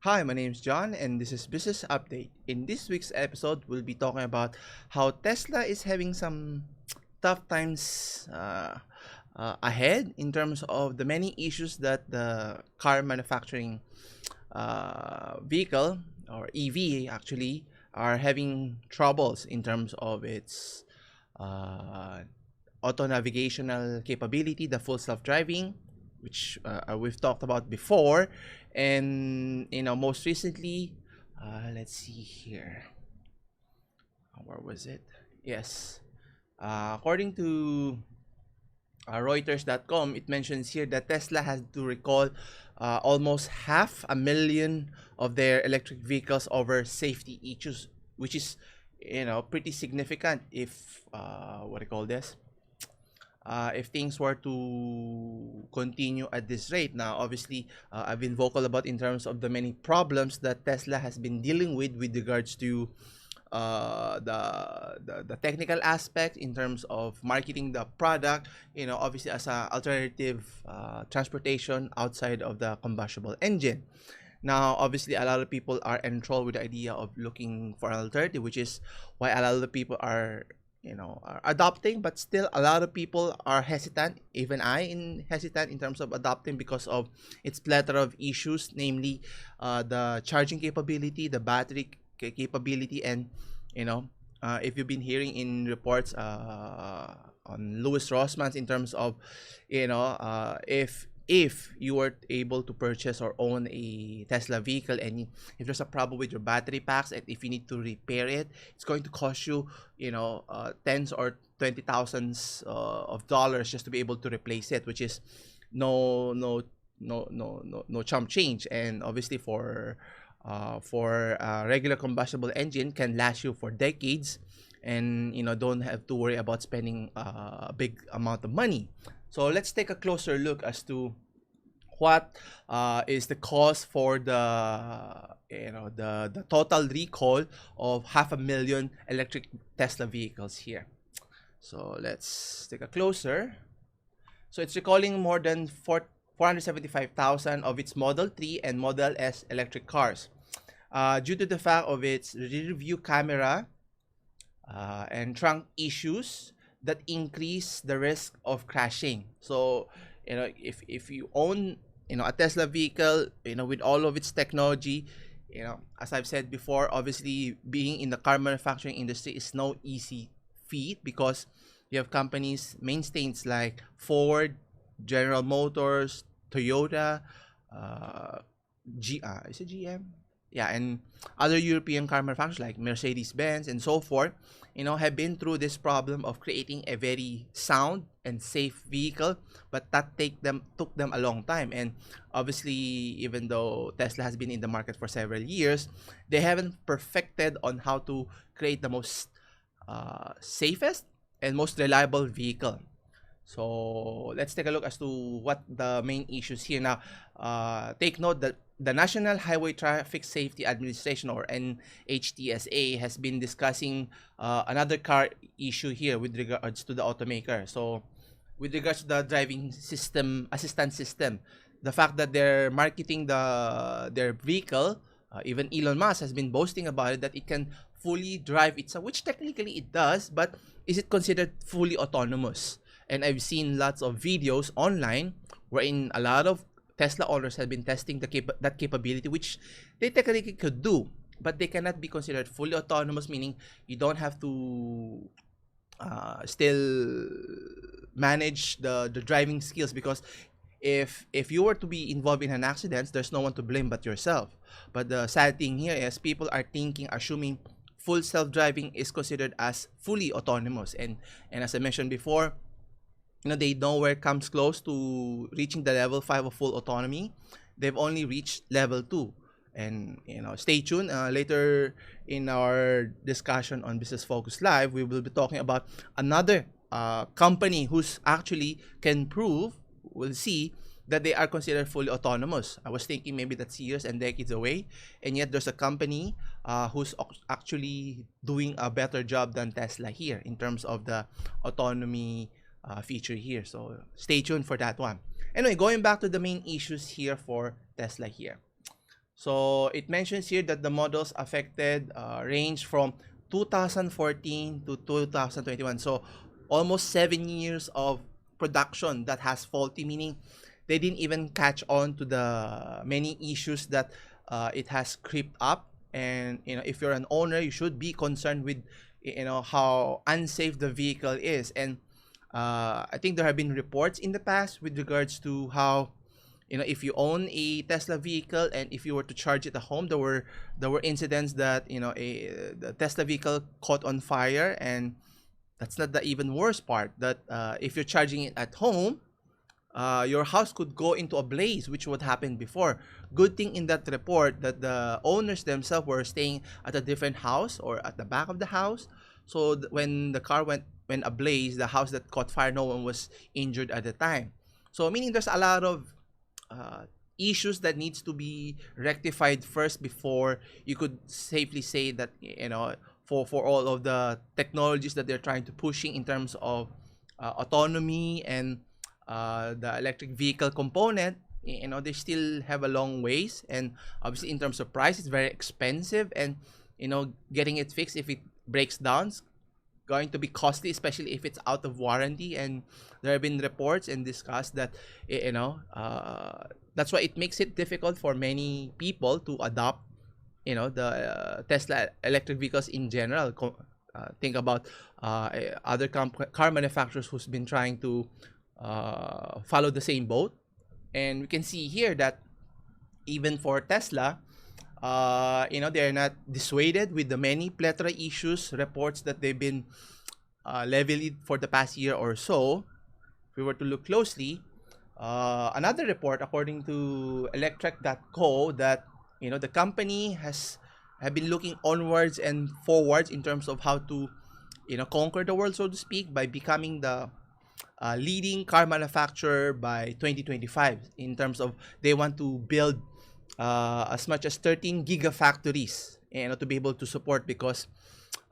Hi, my name is John, and this is Business Update. In this week's episode, we'll be talking about how Tesla is having some tough times ahead in terms of the many issues that the car manufacturing vehicle or EV actually are having troubles in terms of its uh, auto navigational capability, the full self-driving, which we've talked about before, and most recently, let's see here, where was it? Yes, according to Reuters.com, it mentions here that Tesla has to recall almost 500,000 of their electric vehicles over safety issues, which is pretty significant if what do you call this if things were to continue at this rate. Now, obviously, I've been vocal about in terms of the many problems that Tesla has been dealing with regards to the technical aspect in terms of marketing the product, obviously as an alternative transportation outside of the combustible engine. Now, obviously, a lot of people are enthralled with the idea of looking for an alternative, which is why a lot of the people are adopting, but still a lot of people are hesitant, even hesitant in terms of adopting because of its plethora of issues, namely the charging capability, the battery capability, and if you've been hearing in reports on Louis Rossmann in terms of if you were able to purchase or own a Tesla vehicle, and if there's a problem with your battery packs, and if you need to repair it, it's going to cost you tens or 20,000s of dollars just to be able to replace it, which is no chump change. And obviously for a regular combustible engine can last you for decades, and don't have to worry about spending a big amount of money. So let's take a closer look as to what is the cause for the total recall of 500,000 electric Tesla vehicles here. So let's take a closer. So it's recalling more than 475,000 of its Model 3 and Model S electric cars due to the fact of its rear view camera and trunk issues that increase the risk of crashing. So if you own a Tesla vehicle with all of its technology, as I've said before, obviously being in the car manufacturing industry is no easy feat, because you have companies mainstays like Ford, General Motors, Toyota, is it GM? Yeah, and other European car manufacturers like Mercedes-Benz and so forth, have been through this problem of creating a very sound and safe vehicle, but that took them a long time. And obviously, even though Tesla has been in the market for several years, they haven't perfected on how to create the most safest and most reliable vehicle. So let's take a look as to what the main issues here. Now, take note that the National Highway Traffic Safety Administration, or NHTSA, has been discussing another car issue here with regards to the automaker. So with regards to the driving system, assistance system, the fact that they're marketing their vehicle, even Elon Musk has been boasting about it, that it can fully drive itself, which technically it does, but is it considered fully autonomous? And I've seen lots of videos online wherein a lot of Tesla owners have been testing that capability, which they technically could do, but they cannot be considered fully autonomous, meaning you don't have to still manage the driving skills, because if you were to be involved in an accident, there's no one to blame but yourself. But the sad thing here is people are assuming full self-driving is considered as fully autonomous, and as I mentioned before, they nowhere comes close to reaching the level 5 of full autonomy. They've only reached level 2. And stay tuned, later in our discussion on Business Focus Live, we will be talking about another company who's actually can prove, we'll see, that they are considered fully autonomous. I was thinking maybe that's years and decades away, and yet there's a company who's actually doing a better job than Tesla here in terms of the autonomy feature here. So stay tuned for that one. Anyway, going back to the main issues here for Tesla here. So it mentions here that the models affected range from 2014 to 2021. So almost 7 years of production that has faulty, meaning they didn't even catch on to the many issues that it has creeped up. And if you're an owner, you should be concerned with how unsafe the vehicle is. And I think there have been reports in the past with regards to how if you own a Tesla vehicle and if you were to charge it at home, there were incidents that the Tesla vehicle caught on fire. And that's not the even worse part, that if you're charging it at home, your house could go into a blaze, which would happen before. Good thing in that report that the owners themselves were staying at a different house or at the back of the house. So when the car went ablaze, the house that caught fire, no one was injured at the time. So meaning there's a lot of issues that needs to be rectified first before you could safely say that for all of the technologies that they're trying to pushing in terms of autonomy and the electric vehicle component, they still have a long ways. And obviously in terms of price, it's very expensive, and getting it fixed if it breaks down is going to be costly, especially if it's out of warranty. And there have been reports and discussed that that's why it makes it difficult for many people to adopt the Tesla electric vehicles in general. Think about other car manufacturers who's been trying to follow the same boat. And we can see here that even for Tesla, they're not dissuaded with the many plethora issues, reports that they've been leveled for the past year or so. If we were to look closely, another report according to Electrek.co that the company have been looking onwards and forwards in terms of how to conquer the world, so to speak, by becoming the leading car manufacturer by 2025. In terms of they want to build as much as 13 gigafactories to be able to support, because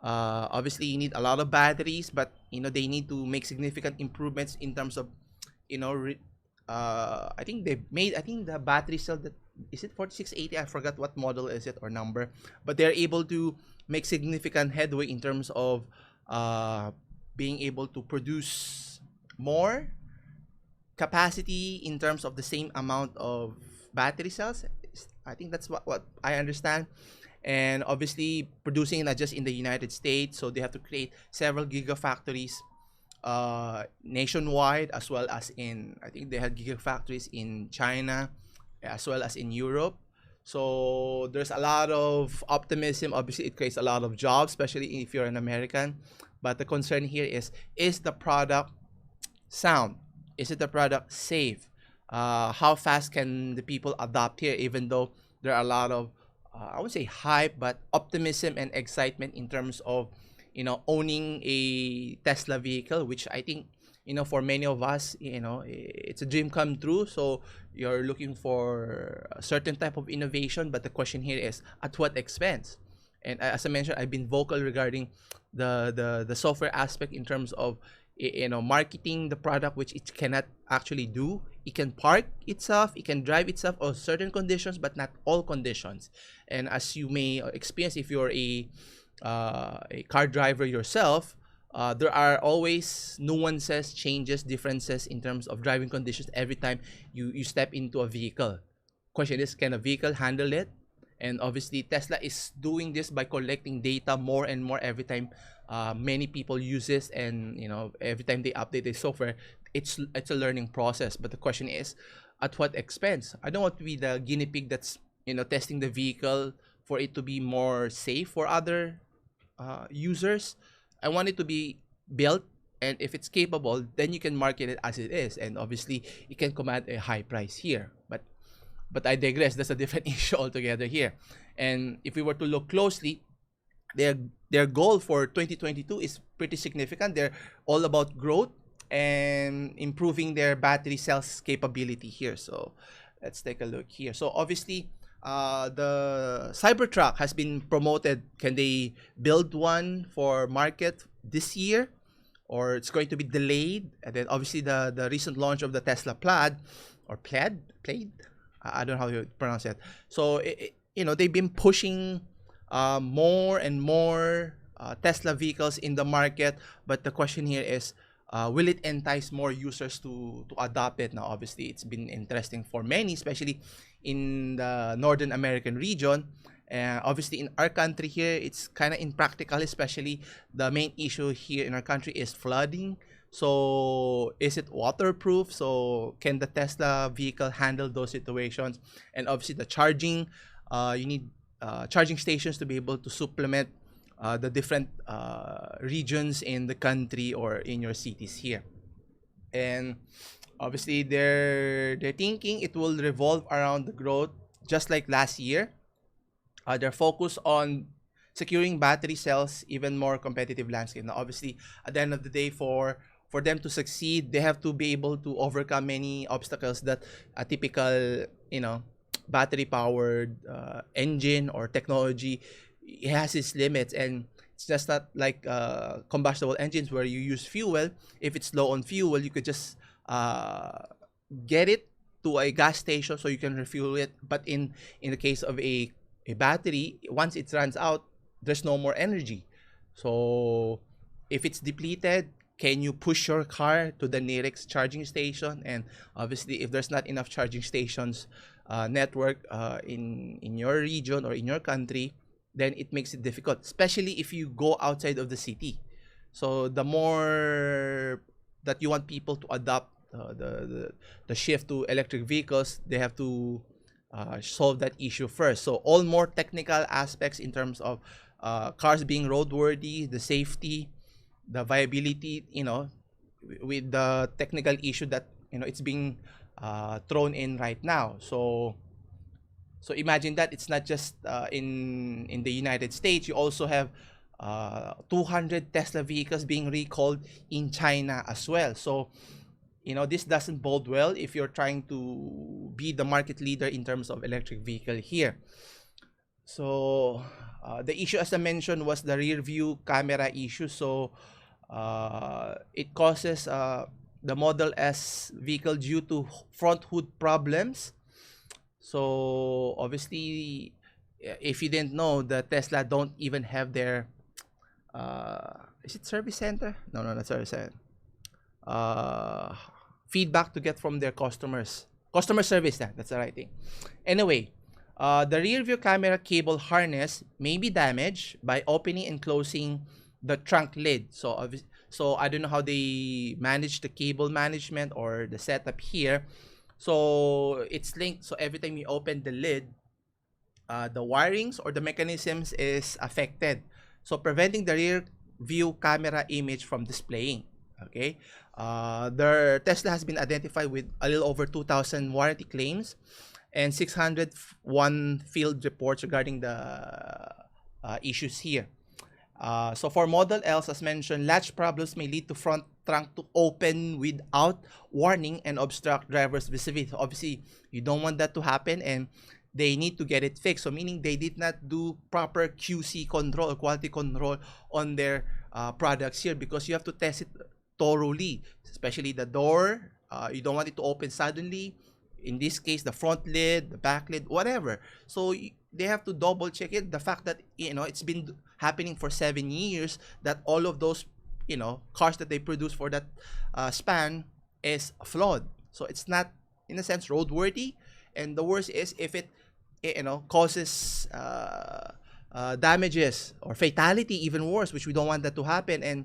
obviously you need a lot of batteries, but they need to make significant improvements in terms of I think the battery cell, that is it 4680, I forgot what model is it or number, but they're able to make significant headway in terms of being able to produce more capacity in terms of the same amount of battery cells. I think that's what I understand. And obviously producing not just in the United States, so they have to create several gigafactories nationwide, as well as I think they had gigafactories in China as well as in Europe. So there's a lot of optimism. Obviously it creates a lot of jobs, especially if you're an American. But the concern here is the product sound? Is it the product safe? How fast can the people adopt here, even though there are a lot of I would say hype, but optimism and excitement in terms of owning a Tesla vehicle, which I think for many of us it's a dream come true. So you're looking for a certain type of innovation, but the question here is at what expense? And as I mentioned, I've been vocal regarding the software aspect in terms of marketing the product, which it cannot actually do. It can park itself, it can drive itself on certain conditions, but not all conditions. And as you may experience if you're a car driver yourself, there are always nuances, changes, differences in terms of driving conditions every time you step into a vehicle. Question is, can a vehicle handle it? And obviously Tesla is doing this by collecting data more and more every time many people use this, and every time they update the software, it's a learning process. But the question is, at what expense? I don't want to be the guinea pig that's testing the vehicle for it to be more safe for other users. I want it to be built, and if it's capable, then you can market it as it is, and obviously it can command a high price here. But I digress. That's a different issue altogether here. And if we were to look closely, their goal for 2022 is pretty significant. They're all about growth and improving their battery cells capability here. So let's take a look here. So obviously the Cybertruck has been promoted. Can they build one for market this year, or it's going to be delayed? And then obviously the recent launch of the Tesla Plaid, or Plaid, I don't know how you pronounce it. So they've been pushing more and more Tesla vehicles in the market, but the question here is, will it entice more users to adopt it? Now, obviously, it's been interesting for many, especially in the Northern American region. Obviously, in our country here, it's kind of impractical, especially the main issue here in our country is flooding. So, is it waterproof? So, can the Tesla vehicle handle those situations? And obviously, the charging, you need charging stations to be able to supplement the different regions in the country or in your cities here. And obviously, they're thinking it will revolve around the growth, just like last year. They're focused on securing battery cells, even more competitive landscape. Now, obviously, at the end of the day, for them to succeed, they have to be able to overcome many obstacles that a typical, battery powered engine or technology, it has its limits. And it's just not like combustible engines where you use fuel. If it's low on fuel, you could just get it to a gas station so you can refuel it. But in the case of a battery, once it runs out, there's no more energy. So if it's depleted, can you push your car to the nearest charging station? And obviously, if there's not enough charging stations network in your region or in your country, then it makes it difficult, especially if you go outside of the city. So the more that you want people to adopt the shift to electric vehicles, they have to solve that issue first. So all more technical aspects in terms of cars being roadworthy, the safety, the viability, with the technical issue that it's being thrown in right now. So imagine that it's not just in the United States. You also have 200 Tesla vehicles being recalled in China as well. So this doesn't bode well if you're trying to be the market leader in terms of electric vehicle here. So the issue, as I mentioned, was the rear view camera issue. So it causes the Model S vehicle due to front hood problems. So obviously, if you didn't know, the Tesla don't even have their is it service center? No, not service center. Feedback to get from their customers. Customer service, that's the right thing. Anyway, the rear view camera cable harness may be damaged by opening and closing the trunk lid. So I don't know how they manage the cable management or the setup here. So it's linked. So every time you open the lid, the wirings or the mechanisms is affected. So preventing the rear view camera image from displaying. Okay. The Tesla has been identified with a little over 2,000 warranty claims and 601 field reports regarding the issues here. So for Model Ls, as mentioned, latch problems may lead to front trunk to open without warning and obstruct driver's visibility. Obviously, you don't want that to happen, and they need to get it fixed. So meaning they did not do proper QC control or quality control on their products here, because you have to test it thoroughly, especially the door. You don't want it to open suddenly. In this case, the front lid, the back lid, whatever. So they have to double check it. The fact that it's been happening for 7 years, that all of those cars that they produce for that span is flawed. So it's not, in a sense, roadworthy. And the worst is if it causes damages or fatality, even worse, which we don't want that to happen. And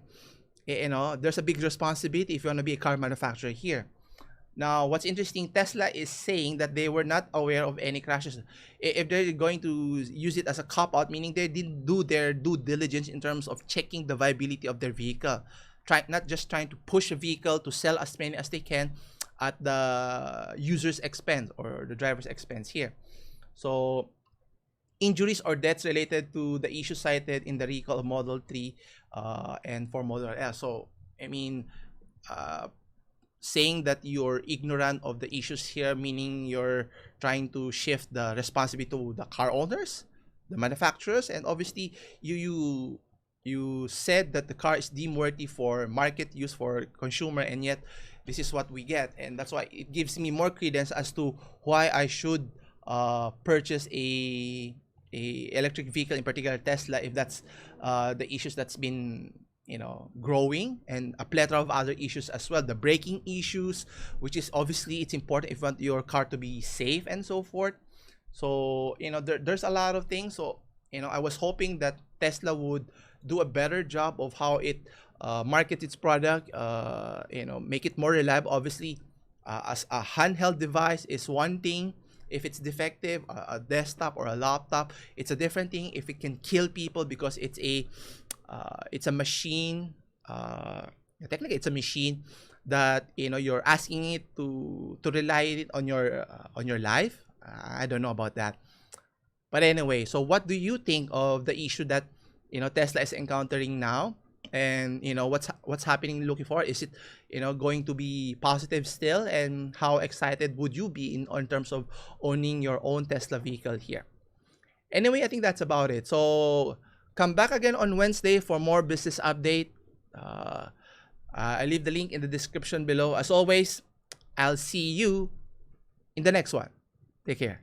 there's a big responsibility if you want to be a car manufacturer here. Now, what's interesting, Tesla is saying that they were not aware of any crashes. If they're going to use it as a cop-out, meaning they didn't do their due diligence in terms of checking the viability of their vehicle. Not just trying to push a vehicle to sell as many as they can at the user's expense or the driver's expense here. So, injuries or deaths related to the issue cited in the recall of Model 3 and for Model L. So, I mean, saying that you're ignorant of the issues here, meaning you're trying to shift the responsibility to the car owners, the manufacturers, and obviously you said that the car is deemed worthy for market use for consumer, and yet this is what we get. And that's why it gives me more credence as to why I should purchase a a electric vehicle, in particular Tesla, if that's the issues that's been growing, and a plethora of other issues as well, the braking issues, which is obviously it's important if you want your car to be safe and so forth. So there's a lot of things. So I was hoping that Tesla would do a better job of how it market its product, make it more reliable. Obviously, as a handheld device is one thing. If it's defective, a desktop or a laptop, it's a different thing. If it can kill people because it's a machine, technically it's a machine that you're asking it to rely on your life. I don't know about that. But anyway, so what do you think of the issue that Tesla is encountering now? And what's happening looking forward? Is it going to be positive still? And how excited would you be in terms of owning your own Tesla vehicle here? Anyway, I think that's about it. So come back again on Wednesday for more business update. I leave the link in the description below. As always, I'll see you in the next one. Take care.